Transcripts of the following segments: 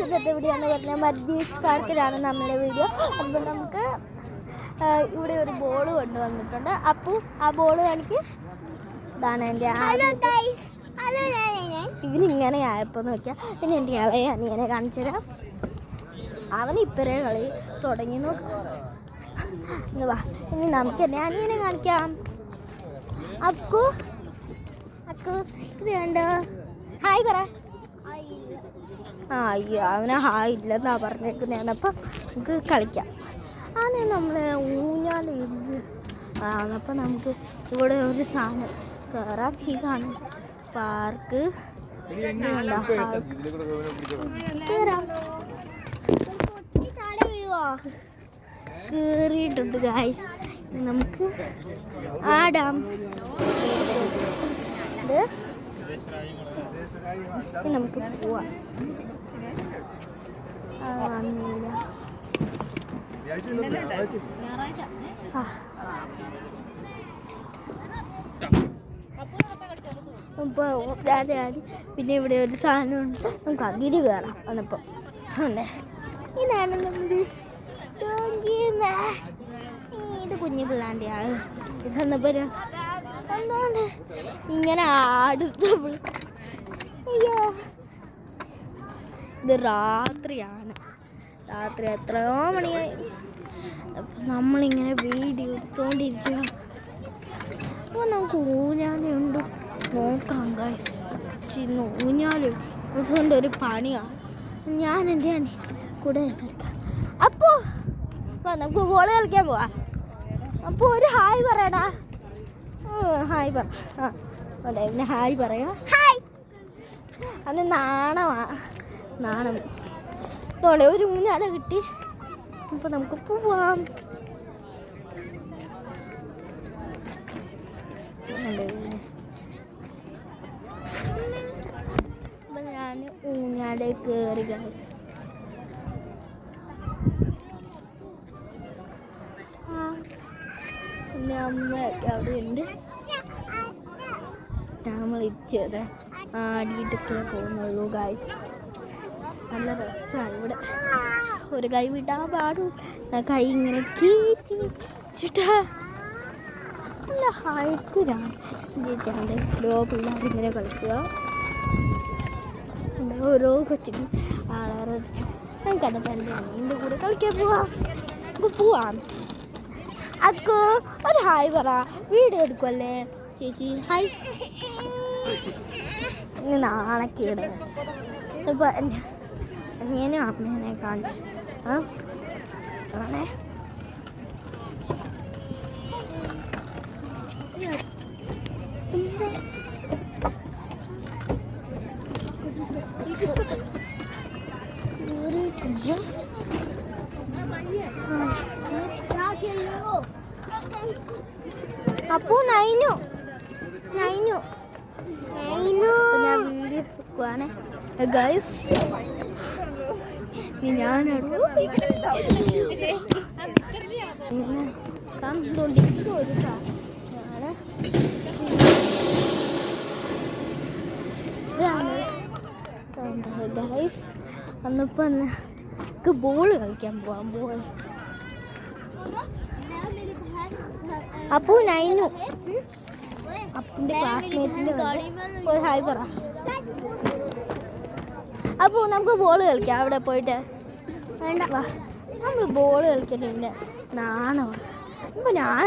ഇന്നത്തെ വീഡിയോ എന്ന് പറഞ്ഞാൽ മജീഷ് പാർക്കിലാണ് നമ്മളെ വീഡിയോ. അപ്പോൾ നമുക്ക് ഇവിടെ ഒരു ബോൾ കൊണ്ടുവന്നിട്ടുണ്ട്. അപ്പോൾ ആ ബോൾ എനിക്ക് ഇതാണ് എൻ്റെ ഇവനിങ്ങനെ ആയപ്പോൾ നോക്കിയാൽ പിന്നെ എൻ്റെ ഇളയെ അനിയനെ കാണിച്ചു തരാം. അവൻ ഇപ്പറേ കളി തുടങ്ങി നോക്കാം. വാ ഇനി നമുക്ക് എൻ്റെ അനിയനെ കാണിക്കാം. അക്കു അക്കു ഇത് കണ്ടോ? ഹായ് പറ. അയ്യോ അവന് ഹായ് ഇല്ലെന്നാ പറഞ്ഞേക്കുന്നതാണ്. അപ്പം നമുക്ക് കളിക്കാം. ആദ്യം നമ്മൾ ഊഞ്ഞാലില്ല. അപ്പം നമുക്ക് ഇവിടെ ഒരു സാധനം കയറാം. ഇതാണ് പാർക്ക്. കയറാം. കയറിയിട്ടുണ്ട് ഗായ്സ്. നമുക്ക് ആടാം. നമുക്ക് പോവാം. പിന്നെ ഇവിടെ ഒരു സാധനമുണ്ട്. നമുക്ക് അതിര് കയറാം. വന്നപ്പോൾ അല്ലേ ഇതാണ് നമ്മുടെ ഇത് കുഞ്ഞു പിള്ളാൻ്റെ ആള്. ഇത് വന്നപ്പോൾ എന്താണ് ഇങ്ങനെ ആടുത്തപ്പോൾ അയ്യോ ഇത് രാത്രിയാണ്. രാത്രി എത്രയോ മണിയായി. അപ്പം നമ്മളിങ്ങനെ വീഡിയോ എടുത്തുകൊണ്ടിരിക്കുക. അപ്പോൾ നമുക്ക് ഊഞ്ഞാലുണ്ട് നോക്കാം ഗൈസ്. ഊഞ്ഞാലും അതുകൊണ്ട് ഒരു പണിയാണ്. ഞാൻ എൻ്റെ കൂടെ കളിക്കാം. അപ്പോൾ നമുക്ക് ബോൾ കളിക്കാൻ പോവാം. അപ്പോൾ ഒരു ഹായ് പറയടാ. ഹായ് പറ. അതെ പിന്നെ ഹായ് പറയാ. ഹായ് അത് നാണം തോടെ ഒരു ഊഞ്ഞാല കിട്ടി. അപ്പോൾ നമുക്ക് പോവാം. അപ്പം ഞാൻ ഊഞ്ഞാല കയറി. പിന്നെ അമ്മയൊക്കെ അവിടെ ഉണ്ട്. നമ്മൾ ഇച്ചത് ആടിയിട്ടൊക്കെ പോകുന്നുള്ളൂ ഗായ്സ്. നല്ല രസമാണ് ഇവിടെ. ഒരു കൈ വിടാൻ പാടും. കൈ ഇങ്ങനെ കീറ്റി വെച്ചിട്ടാ നല്ല ഹൈറ്റിലാണ് ചേച്ചാണ്ട് ഓരോ പിള്ളേരിങ്ങനെ കളിക്കുക. ഓരോ കൊച്ചിനും ആളാറ് വെച്ചു. നമുക്കതൊക്കെ എൻ്റെ കൂടെ കളിക്കാൻ പോവാം. അക്കോ ഒരു ഹായ് പറ. വീഡിയോ എടുക്കുമല്ലേ ചേച്ചി? ഹായ്. നാണക്കേട്. ഇപ്പോൾ അനിയനും അമ്മേനെ കാണിച്ചു ആണേ. അപ്പോൾ നൈനു ഞാൻ വീഡിയോ എടുക്കുവാണ് ഗൈസ്. കണ്ടുകൊണ്ടിരിക്കും ഒരു സാധനമാണ്. ഗൈസ് അന്നിപ്പോൾ നമുക്ക് ബോൾ കളിക്കാൻ പോവാം. ബോൾ അപ്പോൾ നൈനു അപ്പൻ്റെ ക്ലാസ്മേറ്റിൻ്റെ ഒരു ഹായ് പറ. അപ്പോൾ നമുക്ക് ബോൾ കളിക്കാം അവിടെ പോയിട്ട്. വേണ്ട വാ നമ്മൾ ബോൾ കളിക്കട്ടെ. നാണോ. അപ്പോൾ ഞാൻ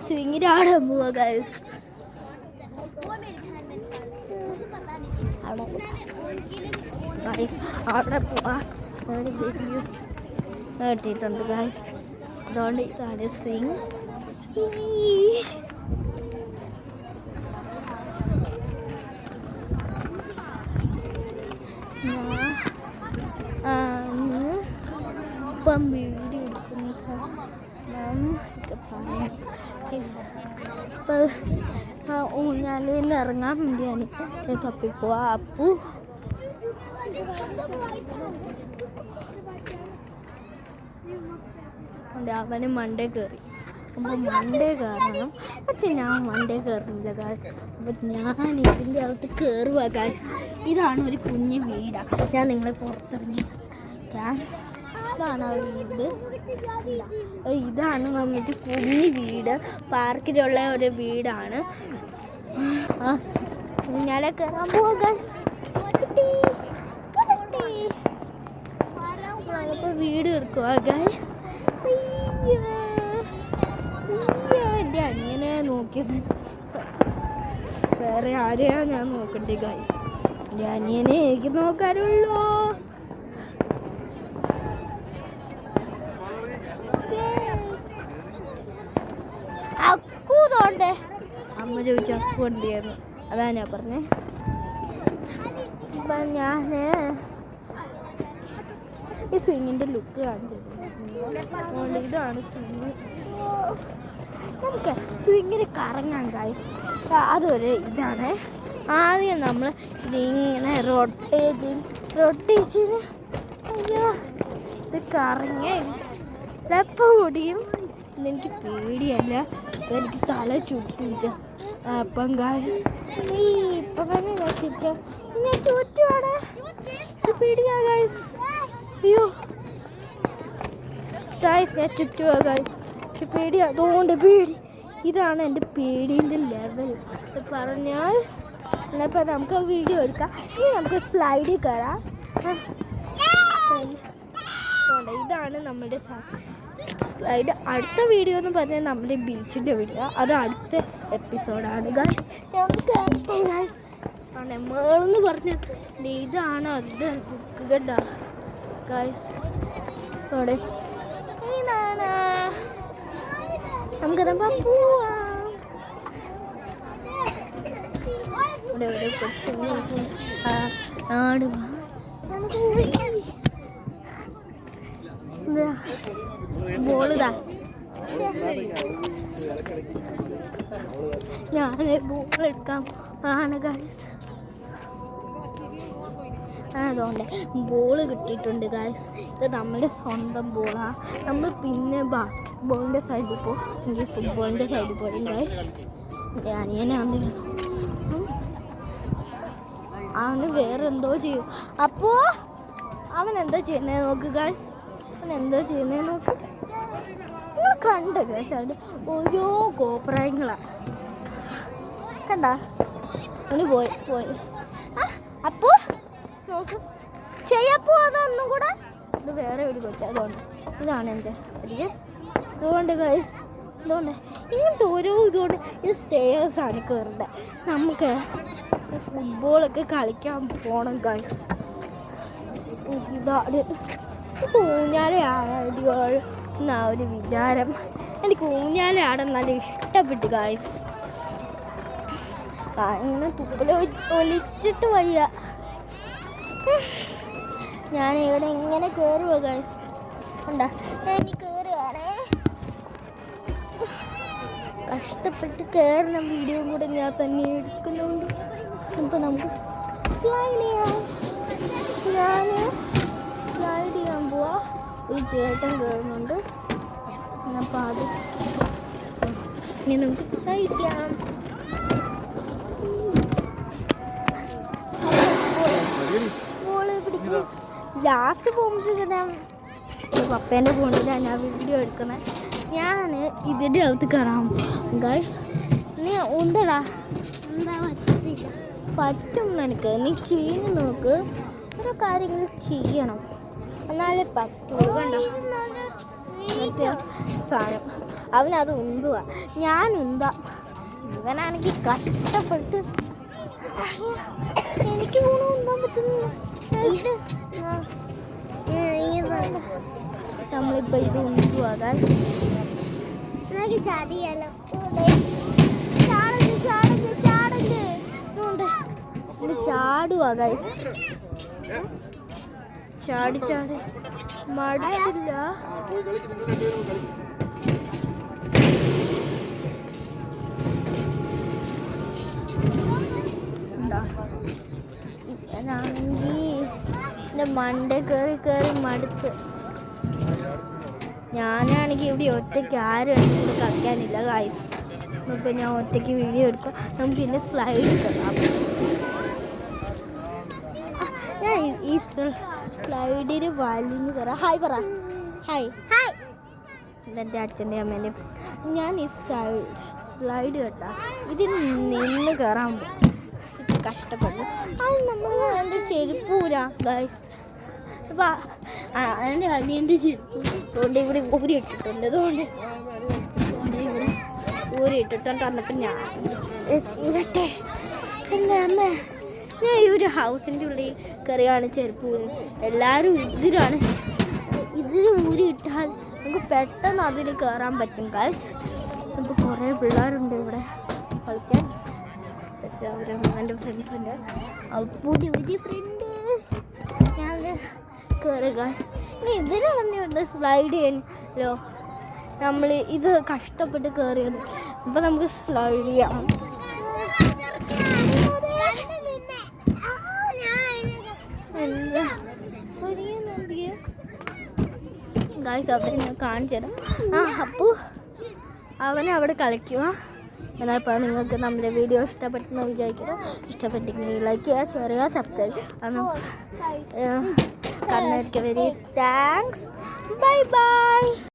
സ്വിങ്ങിലാടാൻ പോവാ ഗൈസ്. അവിടെ പോവാ കേട്ടിട്ടുണ്ട് ഗൈസ്. അതുകൊണ്ട് ഇതാണ് സ്വിങ്. ഇപ്പം വീഡിയോ എടുക്കുന്ന ഊഞ്ഞാലിൽ നിന്ന് ഇറങ്ങാൻ വേണ്ടിയാണ് തപ്പിപ്പോവാ. അപ്പു അവന് മണ്ടേ കയറി. അപ്പോൾ മണ്ടേ കയറണം. പക്ഷെ ഞാൻ മണ്ടേ കയറുന്നില്ല ഗായ്സ്. അപ്പോൾ ഞാൻ ഇതിൻ്റെ അകത്ത് കയറുക ഗായ്സ്. ഇതാണ് ഒരു കുഞ്ഞു വീടാണ്. ഞാൻ നിങ്ങളെ പുറത്തിറങ്ങി ഇതാണ് ആ വീട്. ഇതാണ് നമ്മുടെ കുഞ്ഞു വീട്. പാർക്കിലുള്ള ഒരു വീടാണ്. ഞാനെ കയറാൻ പോവാം ഗായ്സ്. ഞാനിപ്പോൾ വീട് എടുക്കുക ഗായ്സ്. എൻ്റെ അനിയനെ നോക്കിയത്, വേറെ ആരെയാ ഞാൻ നോക്കണ്ടേ ഗായ്സ്? എൻ്റെ അനിയനെ എനിക്ക് നോക്കാനുള്ളൂ. അക്കൂതോണ്ടേ അമ്മ ചോദിച്ചു അക്കു ഉണ്ടായിരുന്നു. അതാ ഞാൻ പറഞ്ഞേ. അപ്പം ഞാൻ ഈ സ്വിങ്ങിൻ്റെ ലുക്ക് കാണിച്ചത്. ഇതാണ് സ്വിങ്. നമുക്ക് സ്വിങ്ങിന് കറങ്ങാൻ ഗായ്സ്. അതൊരു ഇതാണ്. ആദ്യം നമ്മൾ ഇതിങ്ങനെ റൊട്ടേറ്റിന് അയ്യോ ഇത് കറങ്ങി എപ്പം ഓടിയും. ഇതെനിക്ക് പേടിയല്ല, എനിക്ക് തല ചുറ്റിച്ച. അപ്പം ഗായ്സ് ഇപ്പം തന്നെ ചുറ്റും ഞാൻ ചുറ്റുവാണ്. പേടിയാ ഗായ്സ്. അയ്യോ ഗായ്സ് ഞാൻ ചുറ്റുവാ ഗായ്സ്. പേടിയാ, അതുകൊണ്ട് പേടി. ഇതാണ് എൻ്റെ പേടീൻ്റെ ലെവൽ പറഞ്ഞാൽ. എന്നപ്പോൾ നമുക്ക് വീഡിയോ എടുക്കാം. ഇനി നമുക്ക് സ്ലൈഡിൽ കയറാം. ഇതാണ് നമ്മുടെ സ്ലൈഡ്. അടുത്ത വീഡിയോ എന്ന് പറഞ്ഞാൽ നമ്മുടെ ബീച്ചിൻ്റെ വീഡിയോ. അത് അടുത്ത എപ്പിസോഡാണ് ഗായ്സ്. നമുക്ക് ഗായ്സ് ആണ് മേളെന്ന് പറഞ്ഞാൽ ഇതാണ്. അത് കേട്ട ഗായ്സ് അവിടെ ഇതാണ്. നമുക്ക് പോവാം. ഇവിടെ ആടുക. ബോളിതാ ഞാൻ ബോൾ എടുക്കാം ആണ് ഗായ്സ്. അതുകൊണ്ട് ബോൾ കിട്ടിയിട്ടുണ്ട് ഗായ്സ്. ഇത് നമ്മുടെ സ്വന്തം ബോളാണ്. നമ്മൾ പിന്നെ ബാസ്കറ്റ് ബോളിൻ്റെ സൈഡിൽ പോകും, എങ്കിൽ ഫുട്ബോളിൻ്റെ സൈഡിൽ പോയും ഗായ്സ്. അനിയനാണ് അവന് വേറെ എന്തോ ചെയ്യും. അപ്പോൾ അവൻ എന്താ ചെയ്യുന്നത് നോക്ക് ഗായ്സ്. അവൻ എന്തോ ചെയ്യുന്നത് നോക്ക്. നിങ്ങൾ കണ്ട ഗായ്സ് അവിടെ ഓരോ കോപ്രായങ്ങളാണ് കണ്ട. അവന് പോയി അപ്പോൾ നോക്ക് ചെയ്യപ്പോ അതൊന്നും കൂടെ. ഇത് വേറെ ഒരു കൊച്ച. അതുകൊണ്ട് ഇതാണ് എൻ്റെ അരികെ. അതുകൊണ്ട് ഗായ്സ് ഇതുകൊണ്ട് ഇങ്ങനത്തെ ഓരോ ഇതുകൊണ്ട് ഇത് സ്റ്റേഴ്സാണ് കയറേണ്ടത്. നമുക്ക് ഫുട്ബോളൊക്കെ കളിക്കാൻ പോകണം ഗായ്സ്. ഇതാണ് ഊഞ്ഞാലയാടികൾ എന്നാ ഒരു വിചാരം. എനിക്ക് ഊഞ്ഞാലയാടാൻ നല്ല ഇഷ്ടപ്പെട്ടു ഗായ്സ്. ഇങ്ങനെ ഒലിച്ചിട്ട് വയ്യ. ഞാൻ ഇവിടെ ഇങ്ങനെ കയറുക ഗായ്സ്. ഉണ്ടാ എനിക്ക് കയറുകയാണേ. കഷ്ടപ്പെട്ട് കയറുന്ന വീഡിയോ കൂടെ ഞാൻ തന്നെ എടുക്കുന്നുണ്ട്. അപ്പോൾ നമുക്ക് സ്ലൈഡ് ചെയ്യാം. ഞാൻ സ്ലൈഡ് ചെയ്യാൻ പോവാ. ഒരു ചേട്ടൻ കയറുന്നുണ്ട്. അപ്പോൾ അത് ഇനി നമുക്ക് സ്ലൈഡ് ചെയ്യാം. ബോള് പിടിക്കും. ലാസ്റ്റ് പോകുമ്പോഴത്തേക്കും പപ്പേൻ്റെ ഫോണിലാണ് ഞാൻ വീഡിയോ എടുക്കുന്നത്. ഞാൻ ഇതിൻ്റെ അകത്ത് കയറാം ഗായ്സ്. നീ ഉണ്ടടാ പറ്റും നിനക്ക്. നീ ചെയ്ത് നോക്ക്. ഓരോ കാര്യങ്ങൾ ചെയ്യണം, എന്നാലേ പറ്റുള്ളൂ. കണ്ടോ സാധനം അവനത് ഉന്തുക, ഞാൻ ഉന്താം. ഇവനാണെങ്കിൽ കഷ്ടപ്പെട്ട് എനിക്ക് ഗുണം ഉന്താൻ പറ്റുന്നില്ല. നമ്മളിപ്പോൾ ഇത് ഉന്തുക ചാടിയാലോ. ചാടുക ഗൈസ്. ചാടി മടുത്തില്ല. ഞാനാണെങ്കിൽ എൻ്റെ മണ്ടേ കയറി മടുത്ത്. ഞാനാണെങ്കിൽ ഇവിടെ ഒറ്റയ്ക്ക് ആരും എൻ്റെ കൂടെ കളിക്കാനില്ല ഗായ്സ്. അപ്പോൾ ഞാൻ ഒറ്റയ്ക്ക് വീഡിയോ എടുക്കും. നമുക്ക് പിന്നെ സ്ലൈഡ് കയറാം. ഞാൻ ഈ സ്ലൈഡിൽ വലിഞ്ഞ് കയറാം. ഹായ് പറ. Hi hi. എൻ്റെ അച്ഛൻ്റെ അമ്മേൻ്റെ ഞാൻ ഈ സ്ലൈഡ് കേട്ടാ ഇതിൽ നിന്ന് കയറാൻ ഇത് കഷ്ടപ്പെട്ടു. അത് നമ്മൾ എൻ്റെ ചെരുപ്പൂരാ ഗായ്സ്. അപ്പോൾ എൻ്റെ അനിയൻ്റെ ചെരുപ്പ് അതുകൊണ്ട് ഇവിടെ ഊരി ഇട്ടിട്ടുണ്ട്. അതുകൊണ്ട് ഇവിടെ ഊരി ഇട്ടിട്ടുണ്ട്. വന്നപ്പോൾ ഞാൻ ഇരട്ടെ എൻ്റെ അമ്മ ഞാൻ ഈ ഒരു ഹൗസിൻ്റെ ഉള്ളിൽ കയറിയാണ് ചെരുപ്പ് ഊരി. എല്ലാവരും ഇതിലാണ് ഇതിൽ ഊരി ഇട്ടാൽ നമുക്ക് പെട്ടെന്ന് അതിൽ കയറാൻ പറ്റും ഗായ്സ്. ഇപ്പോൾ കുറേ പിള്ളേരുണ്ട് ഇവിടെ കളിക്കാൻ. പക്ഷേ എൻ്റെ ഫ്രണ്ട്സുണ്ട്. പുതിയ പുതിയ ഫ്രണ്ട് ഞാൻ കയറുക. ഇനി ഇതിന് തന്നെയുണ്ട് സ്ലൈഡ് ചെയ്യാനല്ലോ. നമ്മൾ ഇത് കഷ്ടപ്പെട്ട് കയറിയത്. അപ്പോൾ നമുക്ക് സ്ലൈഡ് ചെയ്യാം. എന്താ ഗായ്സ് അവിടെ ഞാൻ കാണിച്ചു തരാം. അപ്പോൾ അവനവിടെ കളിക്കുക. എന്നാൽ നിങ്ങൾക്ക് നമ്മുടെ വീഡിയോ ഇഷ്ടപ്പെട്ടെന്ന് വിചാരിക്കുന്നു. ഇഷ്ടപ്പെട്ടെങ്കിൽ ലൈക്ക് ചെയ്യുക, ഷെയർ ചെയ്യുക, സബ്സ്ക്രൈബ് കാരണം വെരി താങ്ക്സ്. Bye bye.